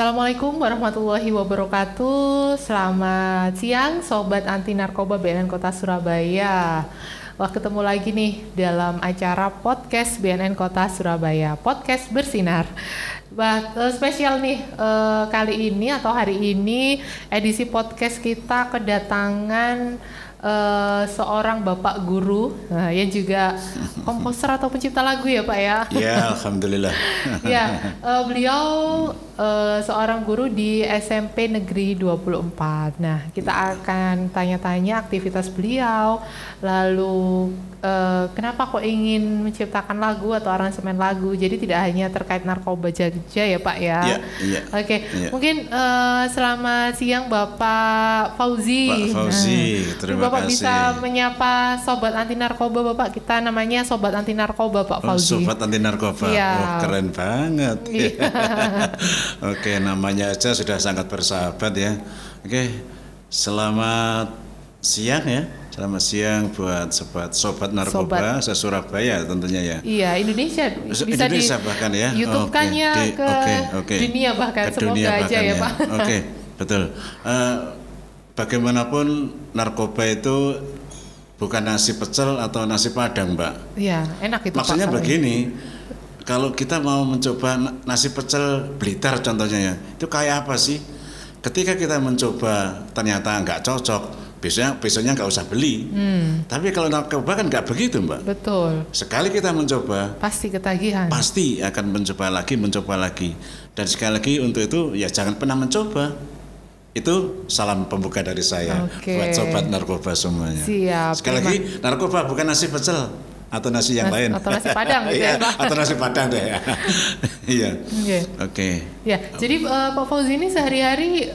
Assalamualaikum warahmatullahi wabarakatuh. Selamat siang Sobat Anti Narkoba BNN Kota Surabaya. Wah, ketemu lagi nih dalam acara podcast BNN Kota Surabaya, podcast bersinar. Spesial nih kali ini atau hari ini edisi podcast kita kedatangan seorang bapak guru yang juga komposer atau pencipta lagu ya Pak ya? Ya, alhamdulillah. Ya, beliau seorang guru di SMP Negeri 24. Nah, kita akan tanya-tanya aktivitas beliau, lalu kenapa kok ingin menciptakan lagu atau aransemen lagu. Jadi tidak hanya terkait narkoba saja ya Pak ya? Iya. Oke, ya. Mungkin selamat siang Bapak Fauzi. Pak Fauzi, terima Bapak kasih. bisa menyapa Sobat Anti Narkoba Bapak. Kita namanya Sobat Anti Narkoba Pak Fauzi. Sobat Anti Narkoba, Ya. keren banget. Iya. Oke, namanya aja sudah sangat bersahabat ya. Oke, selamat siang ya. Selamat siang buat Sobat Narkoba se-Surabaya tentunya ya. Iya, Indonesia bisa Indonesia bahkan ya. YouTube-kannya ke dunia bahkan, semoga dunia aja bahkan ya Pak. Oke, betul. Bagaimanapun narkoba itu bukan nasi pecel atau nasi padang, Mbak. Iya, enak itu Maksudnya Pak. begini, kalau kita mau mencoba nasi pecel Blitar contohnya ya, itu kayak apa sih? Ketika kita mencoba ternyata nggak cocok, besoknya nggak usah beli. Tapi kalau narkoba kan nggak begitu, Mbak. Betul. Sekali kita mencoba, Pasti ketagihan. pasti akan mencoba lagi. Dan sekali lagi untuk itu ya jangan pernah mencoba. Itu salam pembuka dari saya buat Sobat Narkoba semuanya. Siap. Sekali lagi, narkoba bukan nasi pecel atau nasi yang lain. Atau nasi padang gitu ya Pak. Atau nasi padang deh. Iya. Oke. Ya, jadi Pak Fauzi ini sehari-hari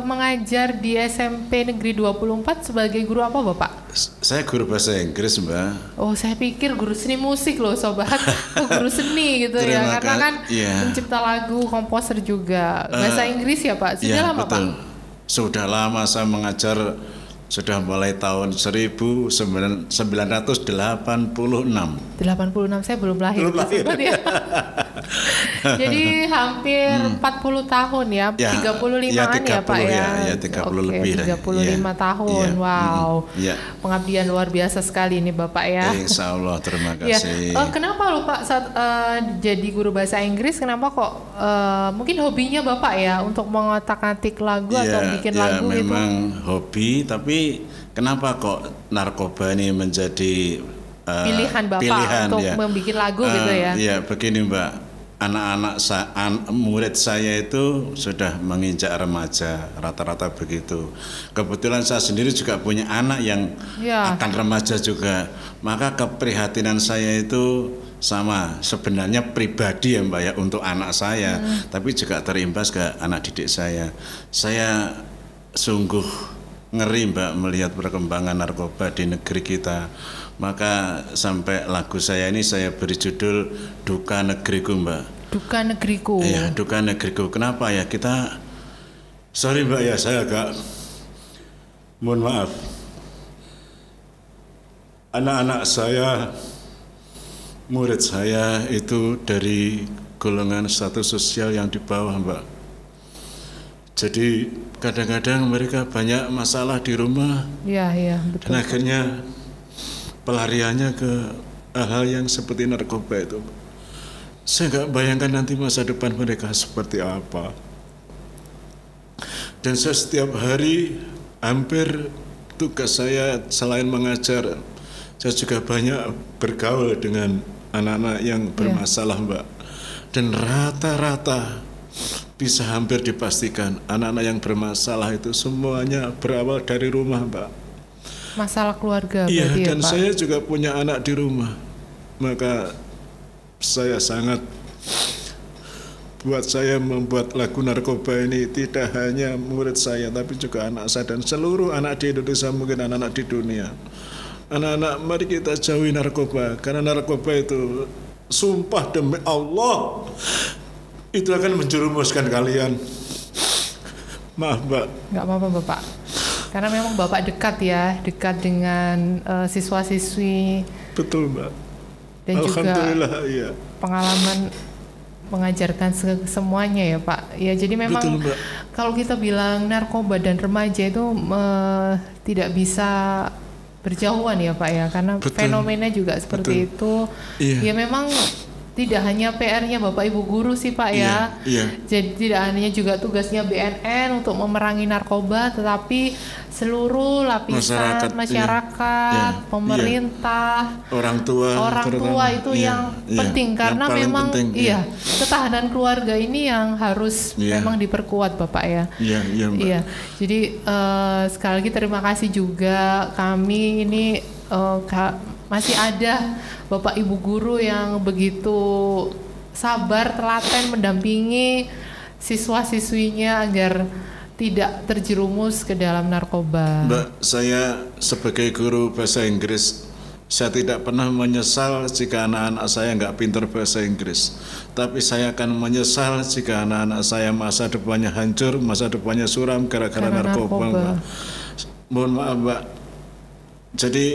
mengajar di SMP Negeri 24 sebagai guru apa Bapak? Saya guru bahasa Inggris, Mbak. Oh, saya pikir guru seni musik loh Sobat. Oh, guru seni gitu ya. Karena kan pencipta lagu, komposer juga. Bahasa Inggris ya Pak? Sudah lama betul. Pak? Sudah lama saya mengajar, sudah mulai tahun 1986. 86, saya belum lahir. Ya. Jadi hampir 40 tahun ya, 35-an ya Pak ya. Ya, 30 lebih. 35 tahun, wow. Ya. Pengabdian luar biasa sekali ini Bapak ya. Insya Allah, terima kasih. Ya. Kenapa lupa saat jadi guru bahasa Inggris, kenapa kok mungkin hobinya Bapak ya untuk mengotak-atik lagu atau bikin lagu gitu? Memang hobi, tapi kenapa kok narkoba ini menjadi pilihan Bapak untuk membuat lagu gitu ya? Ya begini Mbak, murid saya itu sudah menginjak remaja, rata-rata begitu. Kebetulan saya sendiri juga punya anak yang akan remaja juga. Maka keprihatinan saya itu sama, sebenarnya pribadi ya Mbak ya untuk anak saya, tapi juga terimbas ke anak didik saya. Saya sungguh ngeri Mbak melihat perkembangan narkoba di negeri kita. Maka sampai lagu saya ini saya beri judul Duka Negeriku Mbak. Duka Negeriku. Iya, Duka Negeriku. Kenapa ya sorry Mbak ya, saya agak mohon maaf. Anak-anak saya, murid saya itu dari golongan status sosial yang di bawah Mbak. Jadi kadang-kadang mereka banyak masalah di rumah. Iya, betul. Dan akhirnya pelariannya ke hal-hal yang seperti narkoba itu. Saya nggak bayangkan nanti masa depan mereka seperti apa. Dan saya setiap hari hampir tugas saya selain mengajar, saya juga banyak bergaul dengan anak-anak yang bermasalah Mbak. Dan rata-rata bisa hampir dipastikan anak-anak yang bermasalah itu semuanya berawal dari rumah Mbak. Masalah keluarga. Iya, dan Pak? saya juga punya anak di rumah. Maka saya sangat, buat saya membuat lagu narkoba ini tidak hanya murid saya, tapi juga anak saya dan seluruh anak di Indonesia, mungkin anak-anak di dunia. Anak-anak, mari kita jauhi narkoba, karena narkoba itu sumpah demi Allah itu akan menjerumuskan kalian. Maaf Mbak. Nggak apa-apa Bapak. Karena memang Bapak dekat dengan siswa-siswi. Betul Mbak. Dan Alhamdulillah, juga iya. pengalaman mengajarkan semuanya ya Pak. Ya jadi memang betul, kalau kita bilang narkoba dan remaja itu tidak bisa berjauhan ya Pak ya, karena betul, fenomena juga seperti betul. Itu. Iya. Ya memang tidak hanya PR-nya Bapak Ibu guru sih Pak ya. Iya. Jadi tidak hanya juga tugasnya BNN untuk memerangi narkoba, tetapi seluruh lapisan masyarakat, pemerintah, orang tua itu yang penting karena yang memang penting, ketahanan keluarga ini yang harus memang diperkuat Bapak ya. Iya. Iya. Jadi sekali lagi terima kasih juga, kami ini masih ada Bapak Ibu guru yang begitu sabar, telaten mendampingi siswa-siswinya agar tidak terjerumus ke dalam narkoba. Mbak, saya sebagai guru bahasa Inggris, saya tidak pernah menyesal jika anak-anak saya nggak pintar bahasa Inggris. Tapi saya akan menyesal jika anak-anak saya masa depannya hancur, masa depannya suram gara-gara narkoba. Mbak. Mohon maaf Mbak. Jadi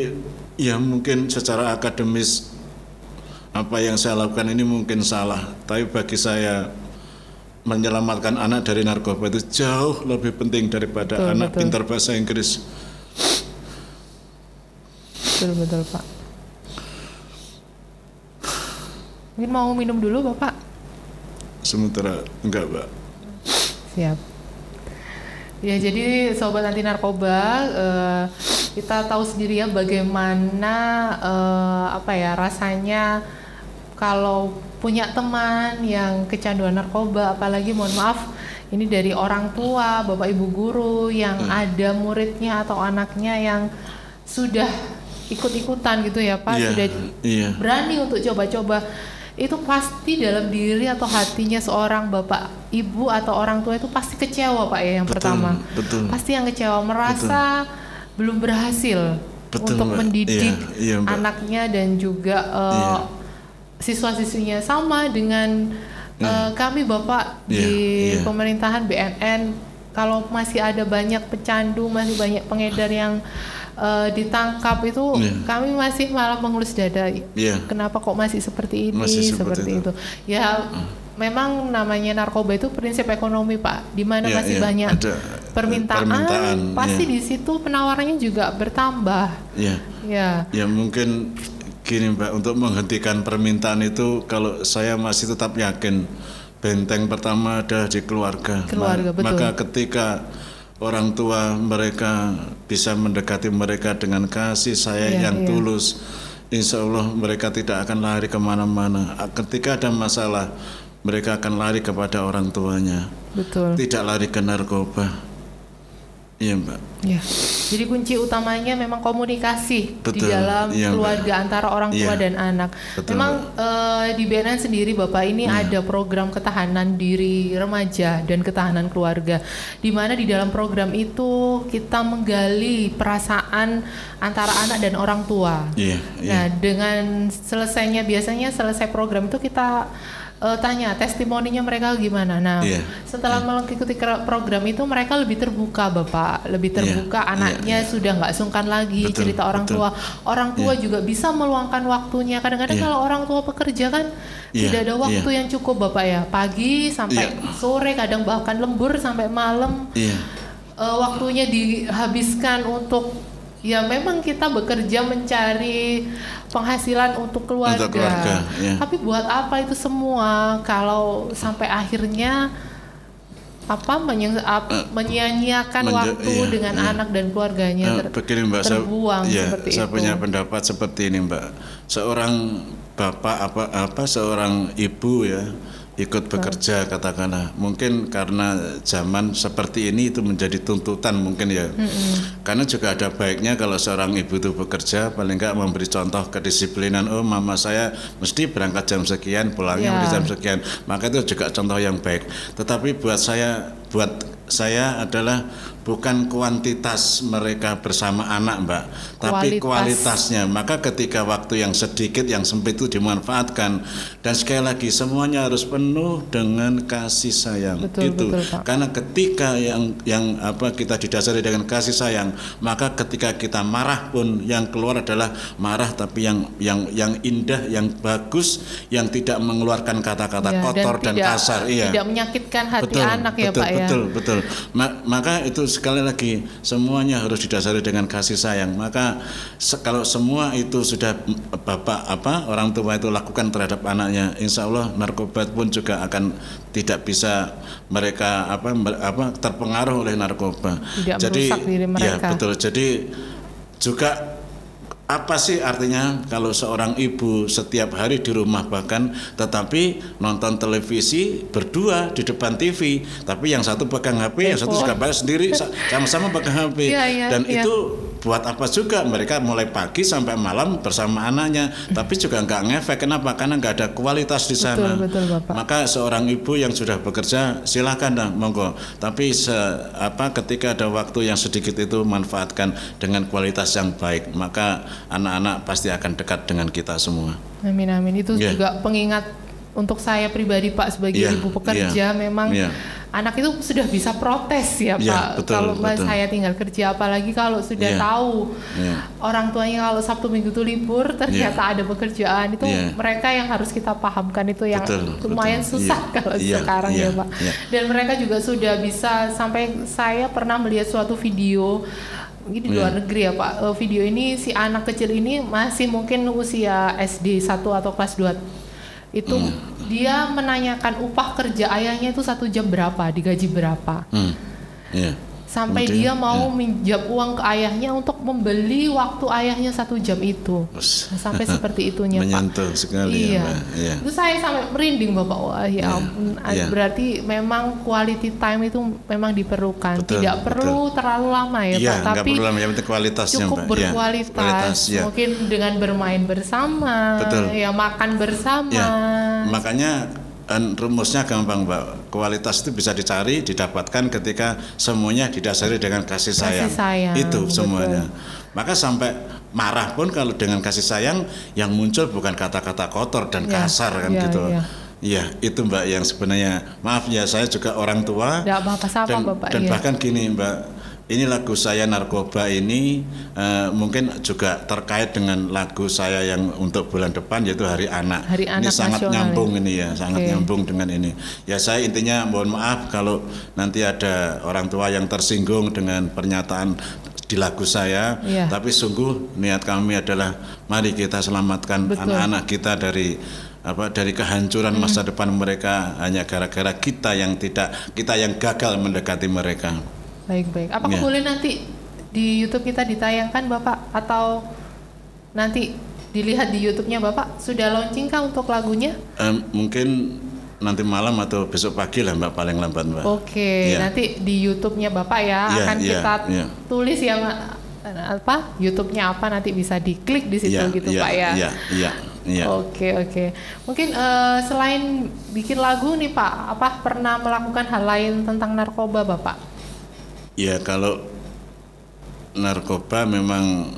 ya mungkin secara akademis apa yang saya lakukan ini mungkin salah, tapi bagi saya menyelamatkan anak dari narkoba itu jauh lebih penting daripada anak pintar bahasa Inggris. Betul Pak. Mungkin mau minum dulu Bapak? Sementara enggak Mbak. Siap. Ya jadi sobat anti narkoba, kita tahu sendiri ya bagaimana rasanya kalau punya teman yang kecanduan narkoba, apalagi mohon maaf ini dari orang tua, Bapak Ibu guru yang ada muridnya atau anaknya yang sudah ikut-ikutan gitu ya Pak, sudah berani untuk coba-coba. Itu pasti dalam diri atau hatinya seorang bapak, ibu atau orang tua itu pasti kecewa Pak ya yang pertama. Pasti yang kecewa, merasa belum berhasil untuk mendidik anaknya dan juga siswa-siswinya. Sama dengan kami Bapak di pemerintahan BNN, kalau masih ada banyak pecandu, masih banyak pengedar yang ditangkap itu kami masih malah mengelus dada. Kenapa kok masih seperti ini, seperti itu. Ya memang namanya narkoba itu prinsip ekonomi Pak, di mana masih banyak permintaan pasti di situ penawarannya juga bertambah. Ya mungkin gini Mbak, untuk menghentikan permintaan itu kalau saya masih tetap yakin benteng pertama ada di keluarga. Betul. Maka ketika orang tua mereka bisa mendekati mereka dengan kasih sayang yang tulus, insya Allah mereka tidak akan lari kemana-mana. Ketika ada masalah, mereka akan lari kepada orang tuanya. Betul. Tidak lari ke narkoba. Iya Mbak. Ya. Jadi kunci utamanya memang komunikasi di dalam keluarga Mbak. Antara orang tua dan anak. Memang di BNN sendiri Bapak ini ada program ketahanan diri remaja dan ketahanan keluarga, di mana di dalam program itu kita menggali perasaan antara anak dan orang tua. Nah dengan biasanya selesai program itu kita tanya testimoninya mereka gimana. Nah setelah mengikuti program itu mereka lebih terbuka Bapak, lebih terbuka, anaknya sudah nggak sungkan lagi cerita orang tua. Orang tua juga bisa meluangkan waktunya. Kadang-kadang kalau orang tua pekerja kan tidak ada waktu yang cukup Bapak ya, pagi sampai sore, kadang bahkan lembur sampai malam. Waktunya dihabiskan untuk memang kita bekerja mencari penghasilan untuk keluarga. Tapi buat apa itu semua kalau sampai akhirnya menyia-nyiakan waktu dengan anak dan keluarganya begini Mbak, terbuang seperti saya itu. Punya pendapat seperti ini Mbak. Seorang bapak seorang ibu ikut bekerja katakanlah, mungkin karena zaman seperti ini itu menjadi tuntutan mungkin karena juga ada baiknya kalau seorang ibu itu bekerja paling enggak memberi contoh kedisiplinan. Mama saya mesti berangkat jam sekian, pulangnya jam sekian, maka itu juga contoh yang baik. Tetapi buat saya adalah bukan kuantitas mereka bersama anak, Mbak, tapi kualitasnya. Maka ketika waktu yang sedikit, yang sempit itu dimanfaatkan, dan sekali lagi semuanya harus penuh dengan kasih sayang. Betul, karena ketika yang kita didasari dengan kasih sayang, maka ketika kita marah pun yang keluar adalah marah tapi yang indah, yang bagus, yang tidak mengeluarkan kata-kata kotor dan kasar. Tidak menyakitkan hati anak, ya Pak, ya. Betul. Maka itu sekali lagi semuanya harus didasari dengan kasih sayang. Maka kalau semua itu sudah orang tua itu lakukan terhadap anaknya, insya Allah narkoba pun juga akan tidak bisa mereka terpengaruh oleh narkoba. Tidak merusak diri mereka. Ya, betul. Jadi juga apa sih artinya kalau seorang ibu setiap hari di rumah bahkan tetapi nonton televisi berdua di depan TV, tapi yang satu pegang HP, yang satu juga sendiri sama-sama pegang HP. Itu buat apa juga mereka mulai pagi sampai malam bersama anaknya, tapi juga nggak ngefek. Kenapa? Karena nggak ada kualitas di sana. Betul, Bapak. Maka seorang ibu yang sudah bekerja silakan monggo, tapi ketika ada waktu yang sedikit itu manfaatkan dengan kualitas yang baik, maka anak-anak pasti akan dekat dengan kita semua. Amin. Itu juga pengingat untuk saya pribadi, Pak, sebagai ibu pekerja. Memang anak itu sudah bisa protes ya, Pak. Kalau saya tinggal kerja, apalagi kalau sudah tahu orang tuanya kalau Sabtu Minggu itu libur, ternyata ada pekerjaan, itu mereka yang harus kita pahamkan, itu yang lumayan susah kalau sekarang ya, Pak. Dan mereka juga sudah bisa, sampai saya pernah melihat suatu video di luar negeri ya, Pak. Video ini si anak kecil ini masih mungkin usia SD 1 atau kelas 2. Itu dia menanyakan upah kerja ayahnya itu 1 jam berapa, digaji berapa. Sampai dia mau minjam uang ke ayahnya untuk membeli waktu ayahnya 1 jam itu. Sampai seperti itunya, Pak. Menyentuh sekali. Iya. Itu saya sampai merinding, Bapak. Wah, ya ampun. Berarti memang quality time itu memang diperlukan. Tidak perlu terlalu lama ya, Pak. Tapi perlu lama, yang penting kualitasnya, cukup Mbak. berkualitas. Mungkin dengan bermain bersama, makan bersama. Makanya rumusnya gampang, Mbak. Kualitas itu bisa dicari, didapatkan ketika semuanya didasari dengan kasih sayang. Itu semuanya. Maka sampai marah pun kalau dengan kasih sayang, yang muncul bukan kata-kata kotor dan kasar kan gitu. Iya, itu Mbak yang sebenarnya. Maaf ya, saya juga orang tua. Tidak apa-apa, sama Bapak. Dan bahkan gini, Mbak. Ini lagu saya Narkoba ini mungkin juga terkait dengan lagu saya yang untuk bulan depan, yaitu Hari Anak. Ini sangat nyambung ini ya, sangat nyambung dengan ini. Ya, saya intinya mohon maaf kalau nanti ada orang tua yang tersinggung dengan pernyataan di lagu saya, tapi sungguh niat kami adalah mari kita selamatkan anak-anak kita dari kehancuran masa depan mereka hanya gara-gara kita yang gagal mendekati mereka. Baik. Apakah boleh nanti di YouTube kita ditayangkan, Bapak, atau nanti dilihat di YouTube-nya Bapak? Sudah launching kah untuk lagunya? Mungkin nanti malam atau besok pagi lah, Mbak, paling lambat, Mbak. Oke, nanti di YouTube-nya Bapak akan kita tulis ya, YouTube-nya apa, nanti bisa diklik di situ gitu, Pak ya. Iya. Oke. Mungkin selain bikin lagu nih, Pak, pernah melakukan hal lain tentang narkoba, Bapak? Ya, kalau narkoba memang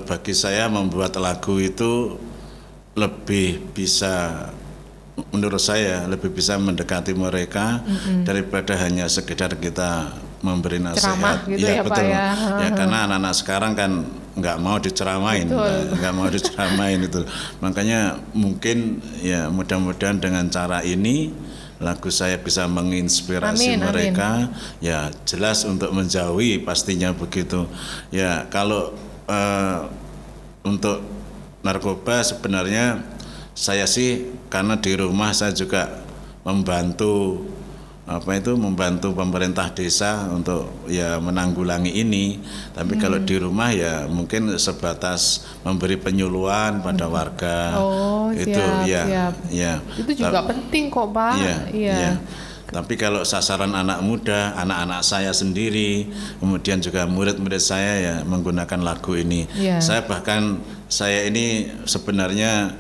bagi saya membuat lagu itu lebih bisa, menurut saya lebih bisa mendekati mereka daripada hanya sekedar kita memberi nasihat. Ceramah gitu ya, betul. Pak ya. Karena anak-anak sekarang kan nggak mau diceramain, itu. Makanya mungkin ya mudah-mudahan dengan cara ini lagu saya bisa menginspirasi mereka. Ya, jelas untuk menjauhi pastinya begitu. Ya, kalau untuk narkoba sebenarnya saya sih karena di rumah saya juga membantu pemerintah desa untuk ya menanggulangi ini. Tapi kalau di rumah ya mungkin sebatas memberi penyuluhan pada warga. Siap. Itu juga penting kok, Pak. Iya. Tapi kalau sasaran anak muda, anak-anak saya sendiri, kemudian juga murid-murid saya ya menggunakan lagu ini. Saya ini sebenarnya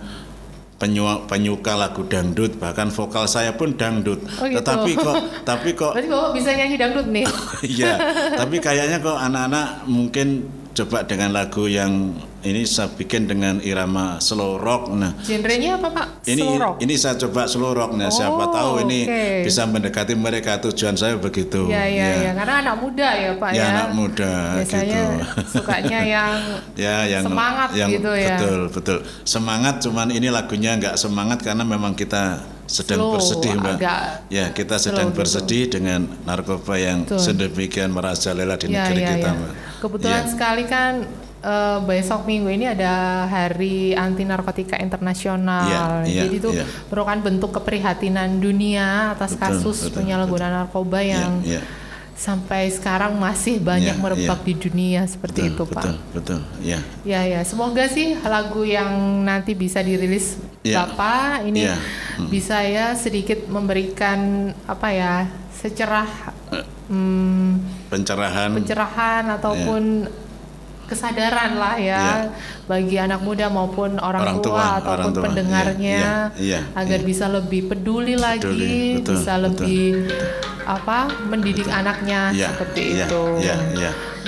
penyuka lagu dangdut, bahkan vokal saya pun dangdut. Oh, gitu. Tapi kok berarti Bapak bisa nyanyi dangdut nih. Iya, tapi kayaknya kok anak-anak mungkin coba dengan lagu yang ini saya bikin dengan irama slow rock. Nah, genrenya apa Pak? Slow rock? Ini saya coba slow rock. Nah, siapa tahu ini bisa mendekati mereka, tujuan saya begitu. Ya. Karena anak muda ya Pak ya. Anak muda. Biasanya gitu. Sukanya yang semangat yang gitu ya. Betul. Semangat, cuman ini lagunya nggak semangat karena memang kita sedang bersedih Mbak. Ya, kita sedang bersedih dengan narkoba yang sedemikian merajalela di negeri kita Mbak. Kebetulan sekali kan besok minggu ini ada Hari Anti Narkotika Internasional. Jadi itu merupakan bentuk keprihatinan dunia atas kasus penyalahgunaan narkoba yang sampai sekarang masih banyak merebak di dunia seperti itu Pak. Betul. Ya. Semoga sih lagu yang nanti bisa dirilis Bapak ini bisa ya sedikit memberikan secerah pencerahan ataupun kesadaran lah ya bagi anak muda maupun orang tua ataupun pendengarnya agar bisa lebih peduli lagi, bisa lebih mendidik anaknya seperti itu.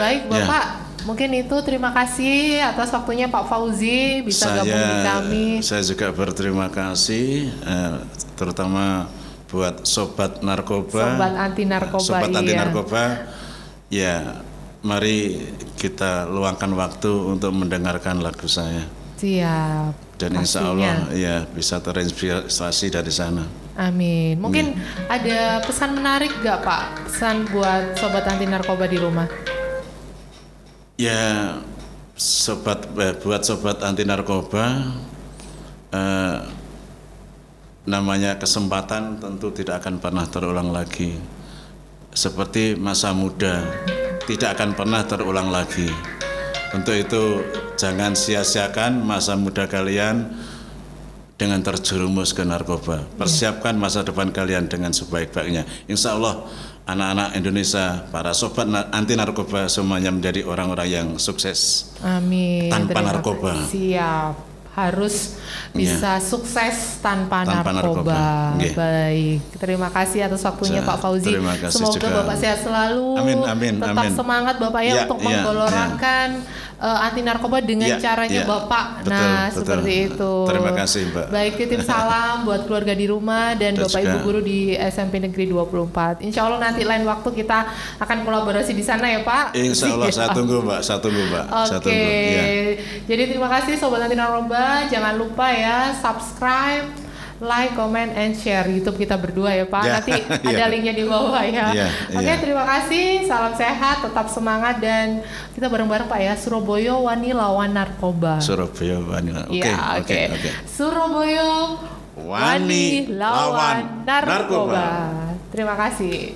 Baik Bapak, mungkin itu terima kasih atas waktunya Pak Fauzi bisa gabung di kami. Saya juga berterima kasih terutama buat sobat narkoba, sobat anti narkoba. Ya, mari kita luangkan waktu untuk mendengarkan lagu saya. Siap. Dan insya Allah bisa terinspirasi dari sana. Amin. Mungkin ada pesan menarik gak Pak? Pesan buat sobat anti narkoba di rumah? Ya, buat sobat anti narkoba, namanya kesempatan tentu tidak akan pernah terulang lagi. Seperti masa muda tidak akan pernah terulang lagi. Untuk itu jangan sia-siakan masa muda kalian dengan terjerumus ke narkoba. Persiapkan masa depan kalian dengan sebaik-baiknya. Insya Allah anak-anak Indonesia, para sobat anti narkoba semuanya menjadi orang-orang yang sukses. Amin. Tanpa narkoba. Siap. Harus bisa sukses tanpa narkoba. Baik, terima kasih atas waktunya Pak Fauzi. Semoga juga Bapak sehat selalu. Amin. Tetap semangat Bapak untuk menggelorkan anti narkoba dengan caranya Bapak. Betul. Seperti itu. Terima kasih Mbak. Baik, titip salam buat keluarga di rumah dan Bapak Ibu guru di SMP Negeri 24. Insya Allah nanti lain waktu kita akan kolaborasi di sana ya Pak. Insya Allah saya tunggu Mbak. Oke. Jadi terima kasih sobat anti narkoba. Jangan lupa ya subscribe, like, comment, and share YouTube kita berdua ya Pak. Nanti ada linknya di bawah ya. Oke, terima kasih. Salam sehat, tetap semangat dan kita bareng-bareng Pak ya. Surabaya Wani lawan narkoba. Surabaya Wani. Oke. Surabaya Wani lawan narkoba. Terima kasih.